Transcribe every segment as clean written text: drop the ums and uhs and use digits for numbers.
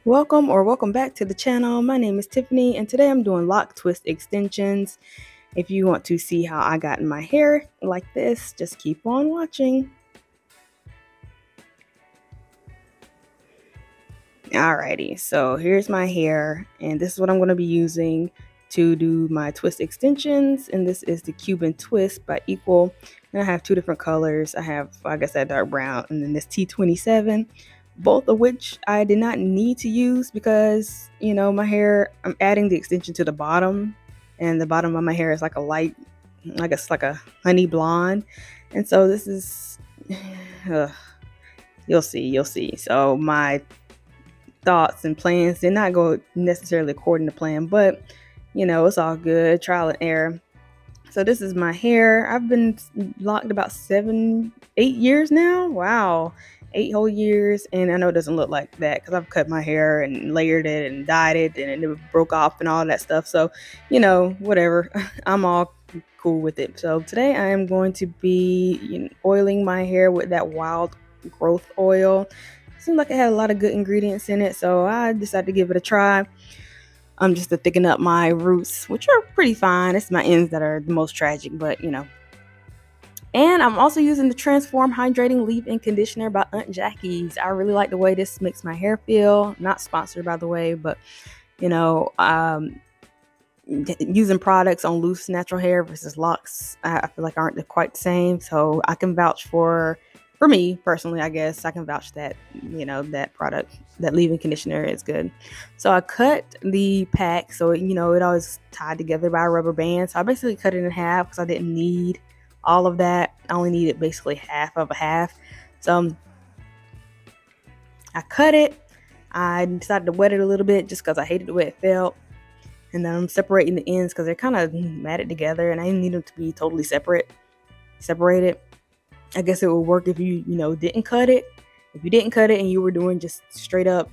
Welcome back to the channel. My name is Tiffany and today I'm doing lock twist extensions. If you want to see how I got in my hair like this, just keep on watching. Alrighty, so here's my hair and this is what I'm going to be using to do my twist extensions, and this is the Cuban Twist by Equal, and I have two different colors. I have, like I said, dark brown and then this T27, both of which I did not need to use because, you know, my hair, I'm adding the extension to the bottom, and the bottom of my hair is like a light, I guess like a honey blonde, and so this is, you'll see. So my thoughts and plans did not go necessarily according to plan, but you know, it's all good, trial and error. So this is my hair. I've been locked about 7-8 years now. Wow, 8 whole years. And I know it doesn't look like that because I've cut my hair and layered it and dyed it and it broke off and all that stuff. So, you know, whatever, I'm all cool with it. So today I am going to be oiling my hair with that wild growth oil. Seemed like it had a lot of good ingredients in it, so I decided to give it a try. Just to thicken up my roots, which are pretty fine. It's my ends that are the most tragic, but you know. And I'm also using the Transform Hydrating Leave-In Conditioner by Aunt Jackie's. I really like the way this makes my hair feel. Not sponsored, by the way, but you know, using products on loose natural hair versus locks, I feel like aren't quite the same. So I can vouch for me personally, I guess I can vouch that, you know, that product, that leave-in conditioner is good. So I cut the pack, so you know, it always tied together by a rubber band. So I basically cut it in half because I didn't need all of that. I only needed basically half of a half. So I cut it. I decided to wet it a little bit just because I hated the way it felt. And then I'm separating the ends because they're kind of matted together and I didn't need them to be totally separated. I guess it would work if you didn't cut it. If you didn't cut it and you were doing just straight up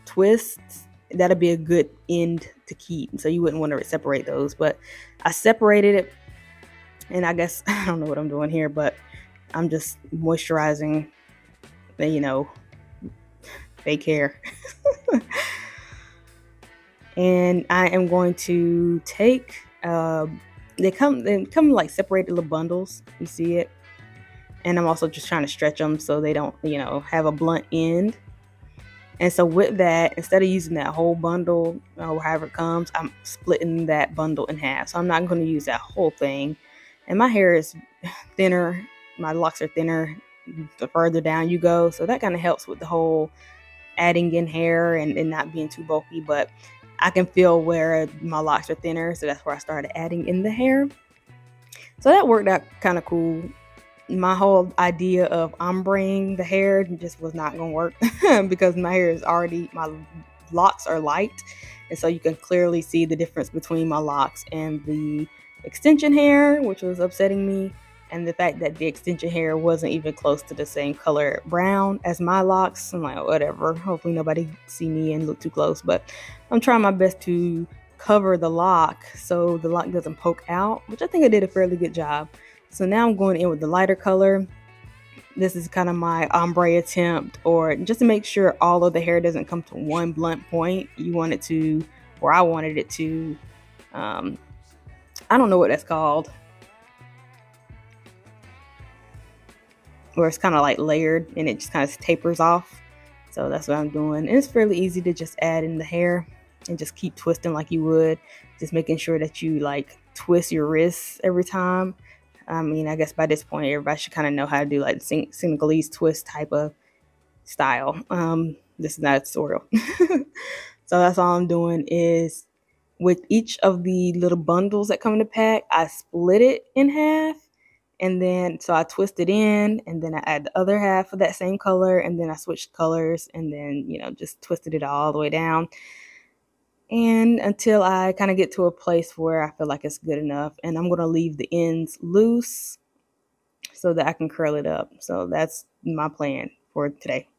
twists, that'd be a good end to keep. So you wouldn't want to separate those. But I separated it, and I guess I don't know what I'm doing here, but I'm just moisturizing the, you know, fake hair. And I am going to take they come like separated little bundles. You see it? And I'm also just trying to stretch them so they don't, you know, have a blunt end. And so with that, instead of using that whole bundle or however it comes, I'm splitting that bundle in half. So I'm not going to use that whole thing. And my hair is thinner. My locks are thinner the further down you go. So that kind of helps with the whole adding in hair and not being too bulky. But I can feel where my locks are thinner. So that's where I started adding in the hair. So that worked out kind of cool. My whole idea of ombreing the hair just was not gonna work because my locks are light, and so you can clearly see the difference between my locks and the extension hair, which was upsetting me, and the fact that the extension hair wasn't even close to the same color brown as my locks. I'm like, whatever, hopefully nobody see me and look too close, but I'm trying my best to cover the lock so the lock doesn't poke out, which I think I did a fairly good job. So now I'm going in with the lighter color. This is kind of my ombre attempt, or just to make sure all of the hair doesn't come to one blunt point. You want it to, or I wanted it to, I don't know what that's called, where it's kind of like layered and it just kind of tapers off. So that's what I'm doing. And it's fairly easy to just add in the hair and just keep twisting like you would, just making sure that you like twist your wrists every time. I mean, I guess by this point, everybody should kind of know how to do like the Senegalese twist type of style. This is not a tutorial. So that's all I'm doing is with each of the little bundles that come in the pack, I split it in half. And then, so I twist it in and then I add the other half of that same color. And then I switched colors and then, you know, just twisted it all the way down. And until I kind of get to a place where I feel like it's good enough, and I'm going to leave the ends loose so that I can curl it up. So that's my plan for today.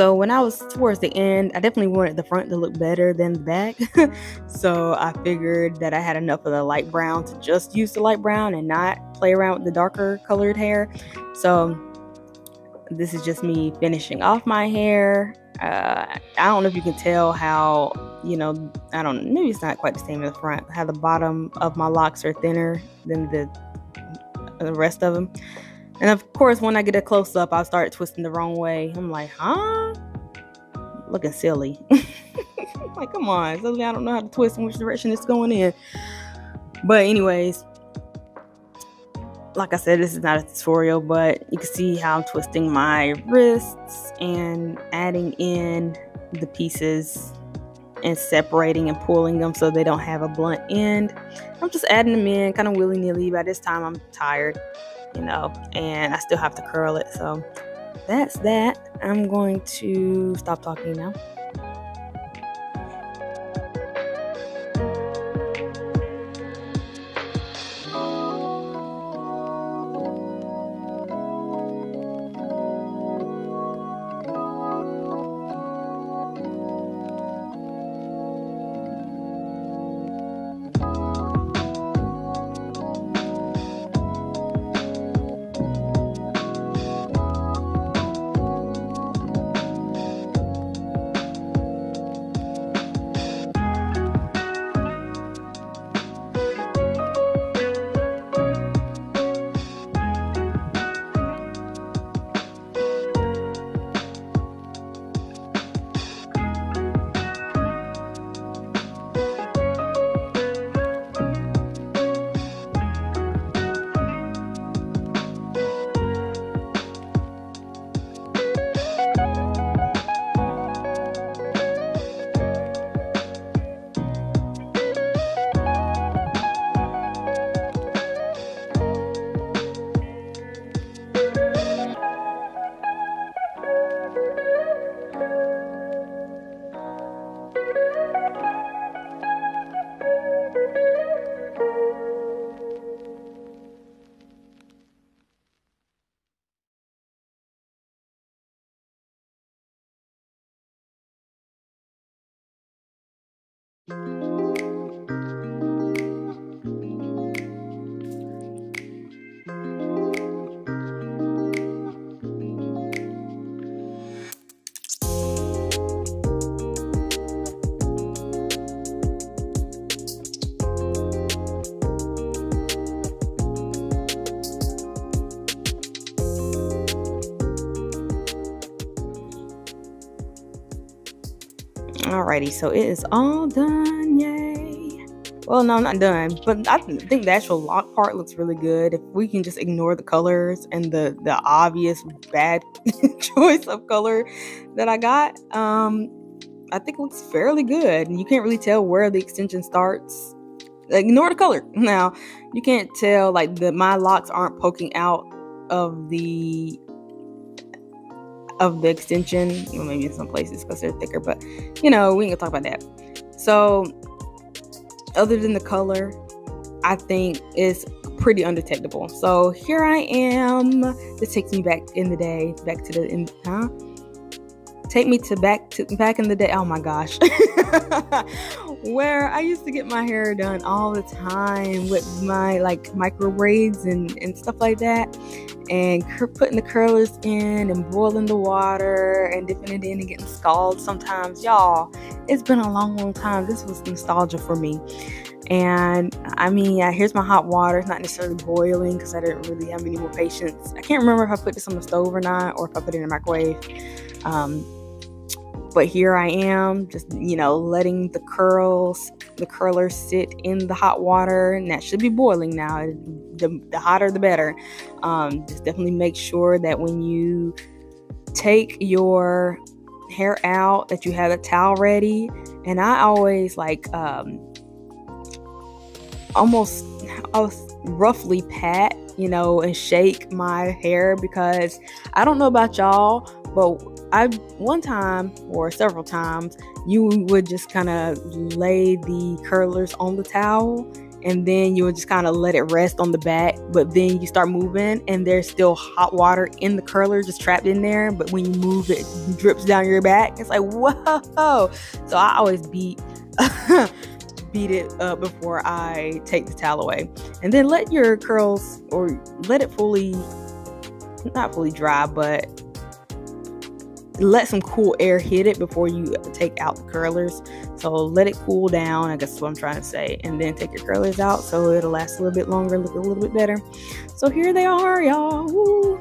So when I was towards the end, I definitely wanted the front to look better than the back. So I figured that I had enough of the light brown to just use the light brown and not play around with the darker colored hair. So this is just me finishing off my hair. I don't know if you can tell how, I don't know, maybe it's not quite the same in the front, how the bottom of my locks are thinner than the rest of them. And of course, when I get a close up, I'll start twisting the wrong way. I'm like, huh? Looking silly. Like, come on. Suddenly I don't know how to twist in which direction it's going in. But anyways, like I said, this is not a tutorial, but you can see how I'm twisting my wrists and adding in the pieces and separating and pulling them so they don't have a blunt end. I'm just adding them in kind of willy-nilly. By this time I'm tired, and I still have to curl it. So that's that. I'm going to stop talking now. Alrighty, so it is all done, yay. Well, no, I'm not done, but I think the actual lock part looks really good. If we can just ignore the colors and the obvious bad choice of color that I got, I think it looks fairly good. And you can't really tell where the extension starts. Ignore the color. Now, you can't tell, like, my locks aren't poking out of the extension. Well, maybe in some places because they're thicker, but we ain't gonna talk about that. So other than the color, I think it's pretty undetectable. So here I am. This takes me back in the day, take me to back in the day. Oh my gosh. Where I used to get my hair done all the time with my micro braids and stuff like that, and putting the curlers in and boiling the water and dipping it in and getting scalded sometimes. Y'all, it's been a long time. This was nostalgia for me. And I mean, here's my hot water. It's not necessarily boiling because I didn't really have any more patience. I can't remember if I put this on the stove or not, or if I put it in the microwave. But here I am, just, letting the curlers sit in the hot water, and that should be boiling now. The hotter, the better. Just definitely make sure that when you take your hair out, that you have a towel ready. And I always almost roughly pat, and shake my hair, because I don't know about y'all, but one time or several times, you would just kind of lay the curlers on the towel and then you'll just kind of let it rest on the back, but then you start moving and there's still hot water in the curler just trapped in there, but when you move it drips down your back. It's like, whoa. So I always beat it up before I take the towel away, and then let your curls, or let it not fully dry, but let some cool air hit it before you take out the curlers. So let it cool down, I guess is what I'm trying to say, and then take your curlers out so it'll last a little bit longer, look a little bit better. So here they are, y'all. Woo.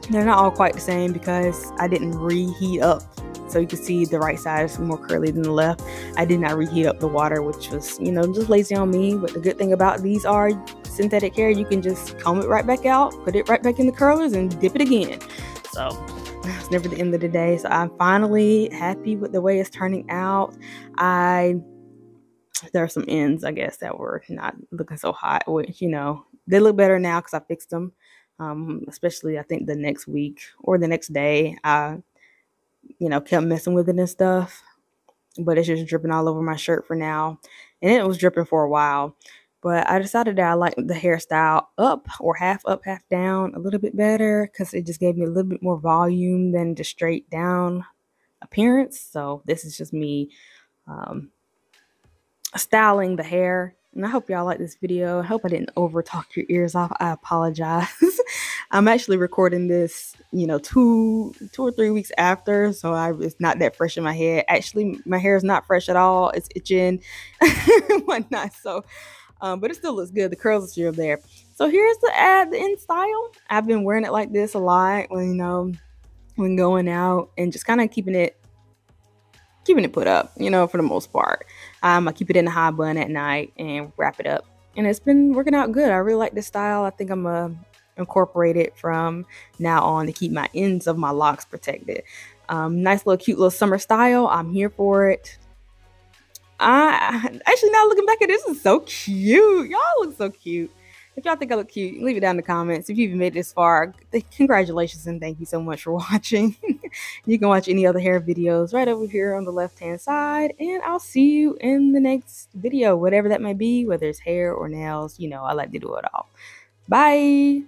They're not all quite the same because I didn't reheat up. So you can see the right side is more curly than the left. I did not reheat up the water, which was, just lazy on me. But the good thing about these are synthetic hair. You can just comb it right back out, put it right back in the curlers, and dip it again. So it's never the end of the day. So I'm finally happy with the way it's turning out. There are some ends, I guess, that were not looking so hot, which, they look better now because I fixed them. Especially I think the next week or the next day, I kept messing with it and stuff, but it's just dripping all over my shirt for now. And it was dripping for a while, but I decided that I like the hairstyle up, or half up, half down, a little bit better because it just gave me a little bit more volume than the straight down appearance. So this is just me styling the hair. And I hope y'all like this video. I hope I didn't over talk your ears off. I apologize. I'm actually recording this, 2 or 3 weeks after, so it's not that fresh in my head. Actually, my hair is not fresh at all. It's itching and whatnot. So, but it still looks good. The curls are still there. So here's the end style. I've been wearing it like this a lot when going out, and just kind of keeping it put up, for the most part. I keep it in a high bun at night and wrap it up. And it's been working out good. I really like this style. I think I'm going to incorporate it from now on to keep my ends of my locks protected. Nice little cute little summer style. I'm here for it. Actually, now looking back at this, is so cute. Y'all look so cute. If y'all think I look cute, leave it down in the comments. If you've even made it this far, congratulations and thank you so much for watching. You can watch any other hair videos right over here on the left-hand side, and I'll see you in the next video, whatever that may be, whether it's hair or nails. I like to do it all. Bye.